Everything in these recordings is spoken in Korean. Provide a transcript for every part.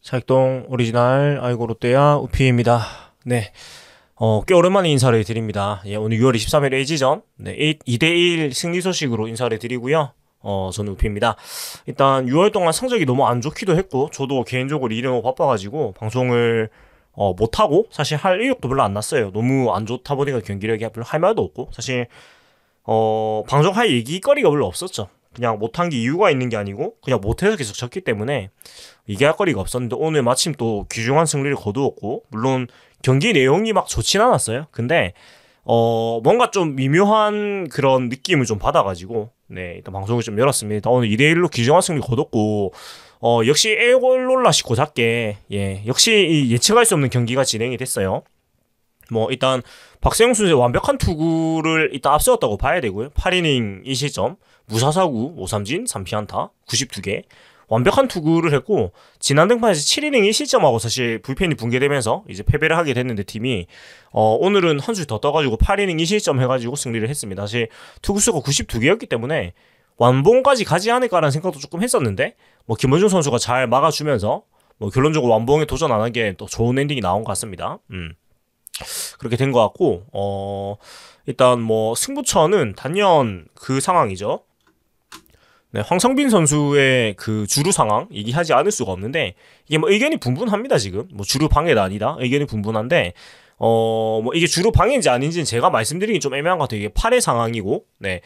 차익동 오리지널 아이고 롯데야 우피입니다. 네. 꽤 오랜만에 인사를 드립니다. 예, 오늘 6월 23일 LG전 2대1 승리 소식으로 인사를 드리고요. 저는 우피입니다. 일단 6월 동안 성적이 너무 안 좋기도 했고 저도 개인적으로 일이 너무 바빠가지고 방송을 못하고 사실 할 의욕도 별로 안 났어요. 너무 안 좋다 보니까 경기력이 별로 할 말도 없고 사실 방송할 얘기거리가 별로 없었죠. 그냥 못한 게 이유가 있는 게 아니고 그냥 못해서 계속 졌기 때문에 얘기할 거리가 없었는데 오늘 마침 또 귀중한 승리를 거두었고 물론 경기 내용이 막 좋진 않았어요. 근데 뭔가 좀 미묘한 그런 느낌을 좀 받아가지고 네 일단 방송을 좀 열었습니다. 오늘 2대1로 귀중한 승리 거뒀고 역시 에골롤라시 고작게 예 역시 이 예측할 수 없는 경기가 진행이 됐어요. 뭐 일단 박세웅 선수의 완벽한 투구를 일단 앞세웠다고 봐야 되고요. 8이닝 2실점 무사사구 5삼진 3피안타 92개 완벽한 투구를 했고 지난 등판에서 7이닝 1실점하고 사실 불펜이 붕괴되면서 이제 패배를 하게 됐는데 팀이 오늘은 한 줄 더 떠가지고 8이닝 2실점 해가지고 승리를 했습니다. 사실 투구수가 92개였기 때문에 완봉까지 가지 않을까라는 생각도 조금 했었는데 뭐 김원중 선수가 잘 막아주면서 뭐 결론적으로 완봉에 도전 안 한 게 또 좋은 엔딩이 나온 것 같습니다. 그렇게 된 것 같고 일단 뭐 승부처는 단연 그 상황이죠. 네, 황성빈 선수의 그 주루 상황 얘기하지 않을 수가 없는데 이게 뭐 의견이 분분합니다. 지금 뭐 주루 방해가 아니다 의견이 분분한데 뭐 이게 주루 방해인지 아닌지는 제가 말씀드리긴 좀 애매한 것 같아요. 이게 8회 상황이고 네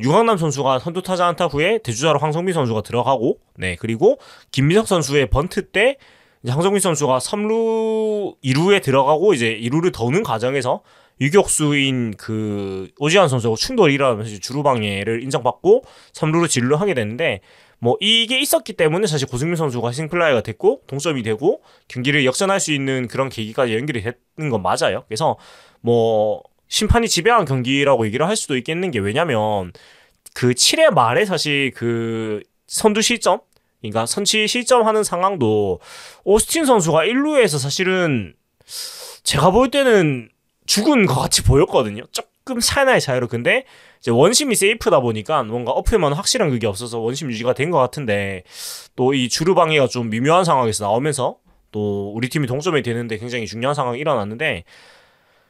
유강남 선수가 선두타자 안타 후에 대주자로 황성빈 선수가 들어가고 네 그리고 김민석 선수의 번트 때 이제 황성빈 선수가 3루 2루에 들어가고 이제 2루를 더는 과정에서 유격수인 그 오지환 선수하고 충돌이 일어나면서 주루 방해를 인정받고 3루로 진루를 하게 됐는데 뭐 이게 있었기 때문에 사실 고승민 선수가 희생플라이가 됐고 동점이 되고 경기를 역전할 수 있는 그런 계기까지 연결이 됐는 건 맞아요. 그래서 뭐 심판이 지배한 경기라고 얘기를 할 수도 있겠는 게 왜냐면 그 7회 말에 사실 그 선두 실점 그러니까 선취 실점하는 상황도 오스틴 선수가 1루에서 사실은 제가 볼 때는 죽은 것 같이 보였거든요. 조금 차이나의 차이로. 근데 이제 원심이 세이프다 보니까 뭔가 어플만 확실한 그게 없어서 원심 유지가 된 것 같은데 또 이 주루 방해가 좀 미묘한 상황에서 나오면서 또 우리 팀이 동점이 되는데 굉장히 중요한 상황이 일어났는데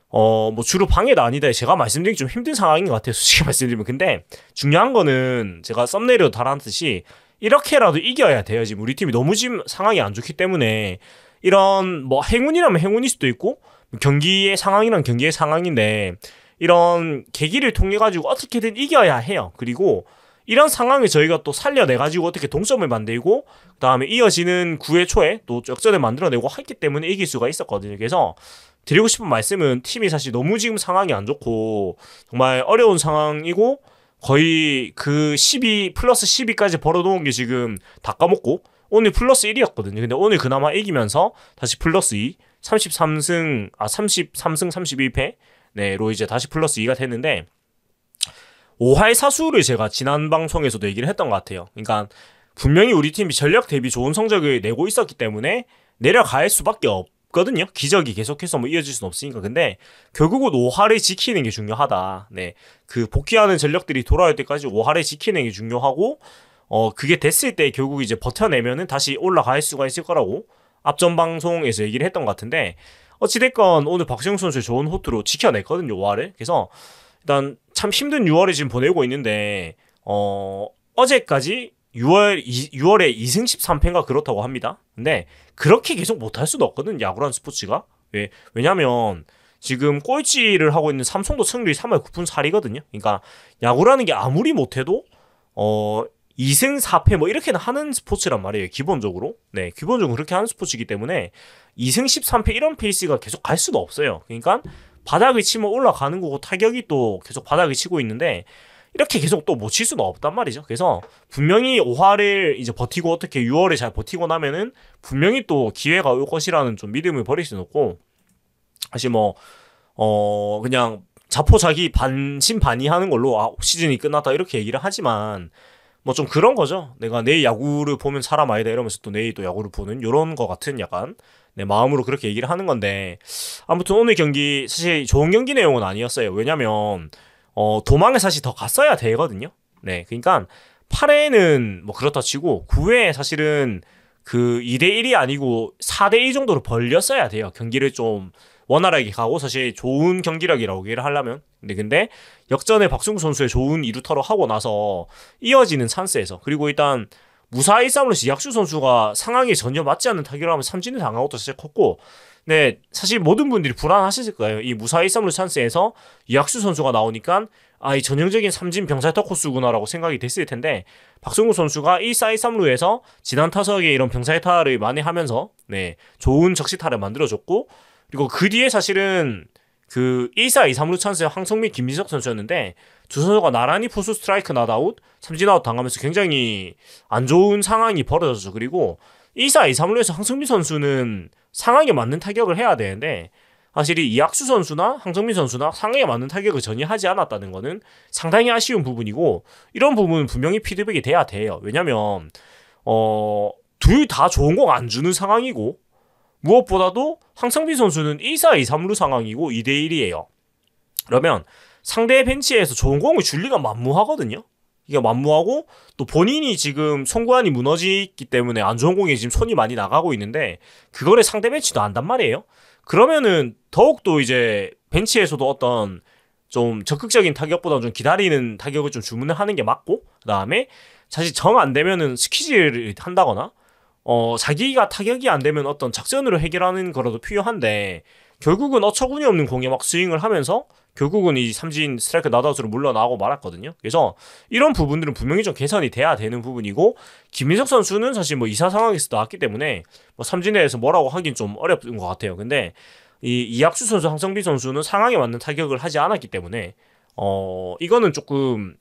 뭐 주루 방해가 아니다 제가 말씀드리기 좀 힘든 상황인 것 같아요. 솔직히 말씀드리면. 근데 중요한 거는 제가 썸네일로 달아놨듯이 이렇게라도 이겨야 돼요. 지금 우리 팀이 너무 지금 상황이 안 좋기 때문에 이런 뭐 행운이라면 행운일 수도 있고 경기의 상황이란 경기의 상황인데 이런 계기를 통해 가지고 어떻게든 이겨야 해요. 그리고 이런 상황을 저희가 또 살려내 가지고 어떻게 동점을 만들고 그다음에 이어지는 9회 초에 또 역전을 만들어내고 했기 때문에 이길 수가 있었거든요. 그래서 드리고 싶은 말씀은 팀이 사실 너무 지금 상황이 안 좋고 정말 어려운 상황이고 거의 그 12 플러스 12까지 벌어놓은 게 지금 다 까먹고 오늘 플러스 1이었거든요. 근데 오늘 그나마 이기면서 다시 플러스 2 33승 31패 네로 이제 다시 플러스 2가 됐는데 5할 사수를 제가 지난 방송에서도 얘기를 했던 것 같아요. 그러니까 분명히 우리 팀이 전력 대비 좋은 성적을 내고 있었기 때문에 내려갈 수밖에 없거든요. 기적이 계속해서 뭐 이어질 수는 없으니까. 근데 결국은 5할을 지키는 게 중요하다. 네, 그 복귀하는 전력들이 돌아올 때까지 5할을 지키는 게 중요하고 그게 됐을 때 결국 이제 버텨내면은 다시 올라갈 수가 있을 거라고 앞전 방송에서 얘기를 했던 것 같은데 어찌됐건 오늘 박세웅 선수의 좋은 호투로 지켜냈거든요. 5할을. 그래서 일단 참 힘든 6월을 지금 보내고 있는데 어제까지 6월에 2승 13패인가 그렇다고 합니다. 근데 그렇게 계속 못할 수도 없거든 야구라는 스포츠가. 왜냐면 지금 꼴찌를 하고 있는 삼성도 승률이 3할 9푼 4리거든요. 그러니까 야구라는 게 아무리 못해도 2승 4패 뭐 이렇게는 하는 스포츠란 말이에요. 기본적으로. 네, 기본적으로 그렇게 하는 스포츠이기 때문에 2승 13패 이런 페이스가 계속 갈 수는 없어요. 그러니까 바닥을 치면 올라가는 거고 타격이 또 계속 바닥을 치고 있는데 이렇게 계속 또 못 칠 수는 없단 말이죠. 그래서 분명히 5할을 이제 버티고 어떻게 6월에 잘 버티고 나면은 분명히 또 기회가 올 것이라는 좀 믿음을 버릴 수는 없고 사실 뭐 그냥 자포자기 반신반의하는 걸로 시즌이 끝났다 이렇게 얘기를 하지만 뭐 좀 그런 거죠. 내가 내일 야구를 보면 사람 아니다 이러면서 또 내일 또 야구를 보는 요런 거 같은 약간 내 마음으로 그렇게 얘기를 하는 건데 아무튼 오늘 경기 사실 좋은 경기 내용은 아니었어요. 왜냐면 도망을 사실 더 갔어야 되거든요. 네, 그러니까 8회는 뭐 그렇다 치고 9회에 사실은 그 2대1이 아니고 4대2 정도로 벌렸어야 돼요. 경기를 좀 원활하게 가고 사실 좋은 경기력이라고 얘기를 하려면. 근데 역전에 박승우 선수의 좋은 2루타로 하고 나서 이어지는 찬스에서, 그리고 일단 무사히 싸움으로서 이학수 선수가 상황에 전혀 맞지 않는 타격을 하면 삼진을 당한 것도 사실 컸고, 네, 사실 모든 분들이 불안하셨을 거예요. 이 무사히 싸움으로 찬스에서 이학수 선수가 나오니까 이 전형적인 삼진 병살타 코스구나라고 생각이 됐을 텐데, 박승우 선수가 1사 1삼루에서 지난 타석에 이런 병살타를 많이 하면서 네, 좋은 적시타를 만들어줬고, 그리고 그 뒤에 사실은 그 1사 2삼루 찬스에 황성민, 김민석 선수였는데 두 선수가 나란히 포수 스트라이크 낫아웃, 삼진 아웃 당하면서 굉장히 안 좋은 상황이 벌어졌죠. 그리고 1사 2삼루에서 황성민 선수는 상황에 맞는 타격을 해야 되는데 사실 이 이학수 선수나 황성민 선수나 상황에 맞는 타격을 전혀 하지 않았다는 거는 상당히 아쉬운 부분이고, 이런 부분은 분명히 피드백이 돼야 돼요. 왜냐면 둘 다 좋은 공 안 주는 상황이고, 무엇보다도 황성빈 선수는 1사 2삼루 상황이고 2대1이에요. 그러면 상대 벤치에서 좋은 공을 줄 리가 만무하거든요. 이게 만무하고, 또 본인이 지금 송구안이 무너지기 때문에 안 좋은 공에 지금 손이 많이 나가고 있는데 그거를 상대 벤치도 안단 말이에요. 그러면은 더욱더 이제 벤치에서도 어떤 좀 적극적인 타격보다 좀 기다리는 타격을 좀 주문을 하는 게 맞고, 그 다음에 사실 정 안 되면은 스퀴즈를 한다거나 자기가 타격이 안 되면 어떤 작전으로 해결하는 거라도 필요한데, 결국은 어처구니 없는 공에 막 스윙을 하면서 결국은 이 삼진 스트라이크 낫아웃으로 물러나고 말았거든요. 그래서 이런 부분들은 분명히 좀 개선이 돼야 되는 부분이고, 김민석 선수는 사실 뭐 2사 상황에서 나왔기 때문에 뭐 삼진에 대해서 뭐라고 하긴 좀 어려운 것 같아요. 근데 이 이학수 선수, 황성빈 선수는 상황에 맞는 타격을 하지 않았기 때문에 이거는 조금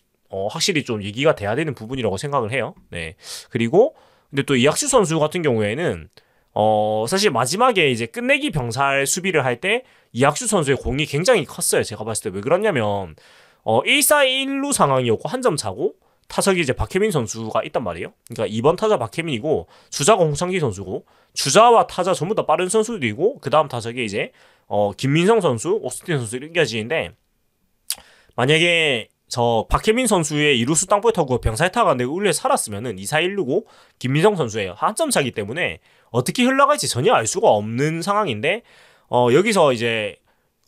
확실히 좀 얘기가 돼야 되는 부분이라고 생각을 해요. 네. 그리고 근데 또 이학수 선수 같은 경우에는 사실 마지막에 이제 끝내기 병살 수비를 할 때 이학수 선수의 공이 굉장히 컸어요. 제가 봤을 때. 왜 그러냐면 1사 1루 상황이었고 한 점 차고 타석이 이제 박혜민 선수가 있단 말이에요. 그러니까 2번 타자 박혜민이고 주자가 홍창기 선수고, 주자와 타자 전부 다 빠른 선수들이고, 그 다음 타석에 이제 김민성 선수, 오스틴 선수 이겨지는데, 만약에 저 박혜민 선수의 이루수 땅볼 타고 병살타가 내고 울려 살았으면은 2사 1루고 김민성 선수의 한 점 차기 때문에 어떻게 흘러갈지 전혀 알 수가 없는 상황인데, 여기서 이제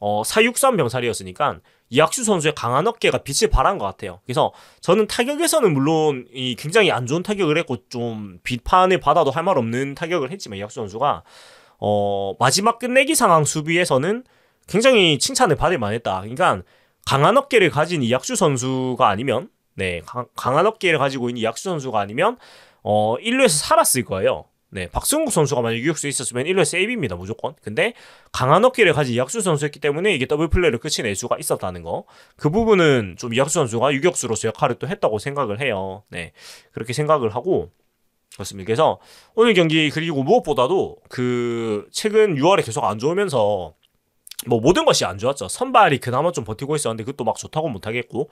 4-6-3 병살이었으니까 이학수 선수의 강한 어깨가 빛을 발한 것 같아요. 그래서 저는 타격에서는 물론 이 굉장히 안 좋은 타격을 했고 좀 비판을 받아도 할 말 없는 타격을 했지만, 이학수 선수가 마지막 끝내기 상황 수비에서는 굉장히 칭찬을 받을 만했다. 그러니까 강한 어깨를 가진 이학수 선수가 아니면, 네, 강한 어깨를 가지고 있는 이학수 선수가 아니면 1루에서 살았을 거예요. 네, 박승욱 선수가 만약 유격수에 있었으면 1루에 세이브입니다, 무조건. 근데 강한 어깨를 가진 이학수 선수였기 때문에 이게 더블 플레이를 끝내낼 수가 있었다는 거, 그 부분은 좀 이학수 선수가 유격수로서 역할을 또 했다고 생각을 해요. 네, 그렇게 생각을 하고 그렇습니다. 그래서 오늘 경기, 그리고 무엇보다도 그 최근 6월에 계속 안 좋으면서 뭐 모든 것이 안 좋았죠. 선발이 그나마 좀 버티고 있었는데 그것도 막 좋다고 못하겠고,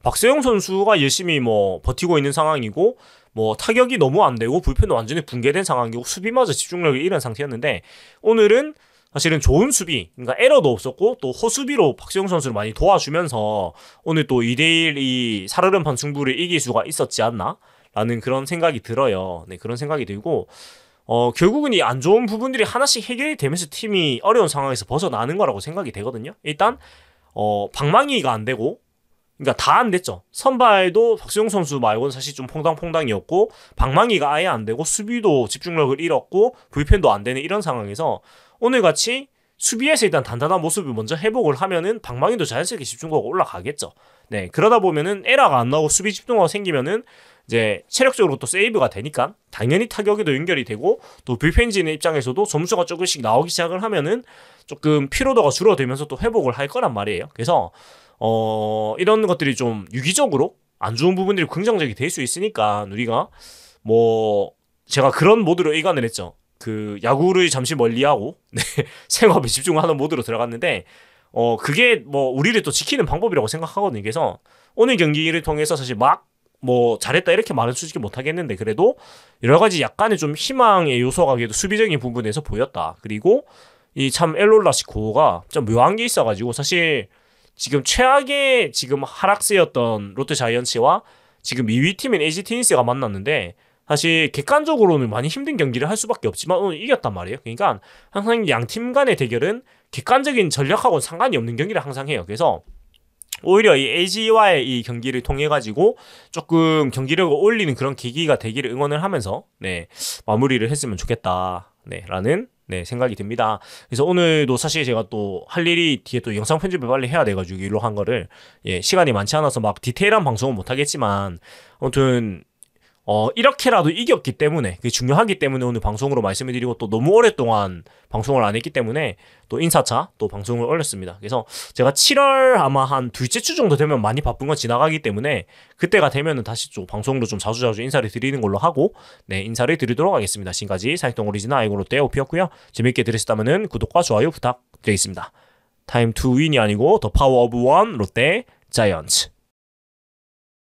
박세용 선수가 열심히 뭐 버티고 있는 상황이고, 뭐 타격이 너무 안 되고 불펜도 완전히 붕괴된 상황이고 수비마저 집중력을 잃은 상태였는데, 오늘은 사실은 좋은 수비, 그러니까 에러도 없었고 또 호수비로 박세용 선수를 많이 도와주면서 오늘 또 2대1 이 살얼음판 승부를 이길 수가 있었지 않나 라는 그런 생각이 들어요. 네, 그런 생각이 들고, 결국은 이 안 좋은 부분들이 하나씩 해결이 되면서 팀이 어려운 상황에서 벗어나는 거라고 생각이 되거든요. 일단 방망이가 안 되고, 그러니까 다 안 됐죠. 선발도 박수영 선수 말고는 사실 좀 퐁당퐁당이었고, 방망이가 아예 안 되고, 수비도 집중력을 잃었고, 불펜도 안 되는 이런 상황에서 오늘같이 수비에서 일단 단단한 모습을 먼저 회복을 하면은 방망이도 자연스럽게 집중력이 올라가겠죠. 네, 그러다 보면은 에러가 안 나오고 수비 집중력이 생기면은 이제 체력적으로 또 세이브가 되니까 당연히 타격에도 연결이 되고, 또 불펜진의 입장에서도 점수가 조금씩 나오기 시작을 하면은 조금 피로도가 줄어들면서 또 회복을 할 거란 말이에요. 그래서 이런 것들이 좀 유기적으로 안 좋은 부분들이 긍정적이 될 수 있으니까 우리가 뭐 제가 그런 모드로 일관을 했죠. 그 야구를 잠시 멀리하고 네, 생업에 집중하는 모드로 들어갔는데 그게 뭐 우리를 또 지키는 방법이라고 생각하거든요. 그래서 오늘 경기를 통해서 사실 막 뭐 잘했다 이렇게 말은 솔직히 못하겠는데, 그래도 여러 가지 약간의 좀 희망의 요소가 그래도 수비적인 부분에서 보였다. 그리고 이 참 엘롤라시코가 좀 묘한 게 있어가지고, 사실 지금 최악의 지금 하락세였던 롯데 자이언츠와 지금 2위 팀인 LG 트윈스가 만났는데 사실 객관적으로는 많이 힘든 경기를 할 수밖에 없지만 오늘 이겼단 말이에요. 그러니까 항상 양 팀 간의 대결은 객관적인 전략하고는 상관이 없는 경기를 항상 해요. 그래서 오히려 이 LG와의 이 경기를 통해 가지고 조금 경기력을 올리는 그런 계기가 되기를 응원을 하면서 네, 마무리를 했으면 좋겠다. 네, 라는 네, 생각이 듭니다. 그래서 오늘도 사실 제가 또 할 일이 뒤에 또 영상 편집을 빨리 해야 돼가지고 일로 한 거를 예, 시간이 많지 않아서 막 디테일한 방송은 못 하겠지만 아무튼 이렇게라도 이겼기 때문에, 그게 중요하기 때문에 오늘 방송으로 말씀을 드리고 또 너무 오랫동안 방송을 안 했기 때문에 또 인사차 또 방송을 올렸습니다. 그래서 제가 7월 아마 한 둘째 주 정도 되면 많이 바쁜 건 지나가기 때문에 그때가 되면은 다시 좀 방송으로 좀 자주자주 인사를 드리는 걸로 하고, 네, 인사를 드리도록 하겠습니다. 지금까지 사익동 오리지널 아이고 롯데 오피였고요. 재밌게 들으셨다면은 구독과 좋아요 부탁드리겠습니다. 타임 투 윈이 아니고 더 파워 오브 원 롯데 자이언츠.